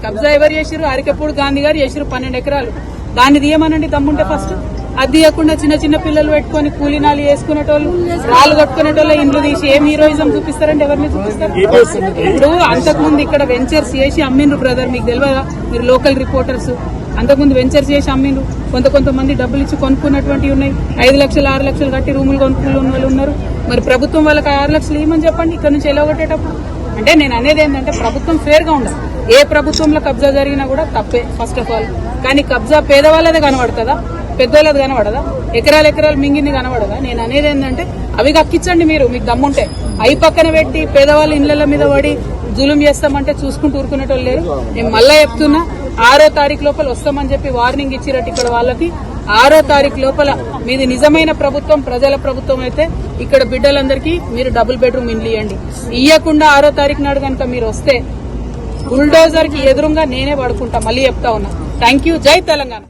కబ్జా ఎవరు చేసిరు? అరికెప్పుడు గాంధీ గారు చేసిరు 12 ఎకరాలు. దాన్ని తీయమనండి దమ్ముంటే ఫస్ట్. అది తీయకుండా చిన్న చిన్న పిల్లలు పెట్టుకుని కూలీనాలు వేసుకునేటోళ్ళు, రాళ్ళు కొట్టుకునేటోళ్ళ ఇండ్లు తీసి ఏం హీరోయిజం చూపిస్తారండి? ఎవరిని చూపిస్తారు? ఇప్పుడు అంతకుముందు ఇక్కడ వెంచర్స్ చేసి అమ్మిండ్రు బ్రదర్, మీకు తెలియదా? మీరు లోకల్ రిపోర్టర్స్. అంతకుముందు వెంచర్స్ చేసి అమ్మిండ్రు. కొంతమంది డబ్బులు ఇచ్చి కొనుక్కున్నటువంటివి ఉన్నాయి. 5 లక్షలు 6 లక్షలు కట్టి రూములు కొనుక్కున్న వాళ్ళు ఉన్నారు. మరి ప్రభుత్వం వాళ్ళకి 6 లక్షలు ఇవ్వమని చెప్పండి ఇక్కడ నుంచి ఎలాగొట్టేటప్పుడు. అంటే నేను అనేది ఏంటంటే ప్రభుత్వం ఫేర్ గా ఉండాలి. ఏ ప్రభుత్వంలో కబ్జా జరిగినా కూడా తప్పే ఫస్ట్ ఆఫ్ ఆల్. కానీ కబ్జా పేదవాళ్ళదే కనబడుతుందా? పెద్దోళ్ళది కనబడదా? ఎకరాలు మింగింది కనబడదా? నేను అనేది ఏంటంటే అవి కక్కించండి మీరు, మీకు దమ్ముంటే. అవి పక్కన పెట్టి పేదవాళ్ళ ఇళ్ల మీద పడి జులుం చేస్తామంటే చూసుకుంటూ ఊరుకునేటోళ్ళు లేరు. నేను మళ్ళా చెప్తున్నా, 6వ తారీఖు లోపల వస్తామని చెప్పి వార్నింగ్ ఇచ్చిరట్టు ఇక్కడ వాళ్ళకి. 6వ తారీఖు లోపల మీది నిజమైన ప్రభుత్వం, ప్రజల ప్రభుత్వం అయితే ఇక్కడ బిడ్డలందరికీ మీరు డబుల్ బెడ్రూమ్ ఇండ్లు ఇవ్వండి. ఇవ్వకుండా 6వ తారీఖు నాడు కనుక మీరు వస్తే బుల్డోజర్ కి ఎదురుగా నేనే పడుకుంటా. మళ్ళీ చెప్తా ఉన్నా. Thank you. జై తెలంగాణ.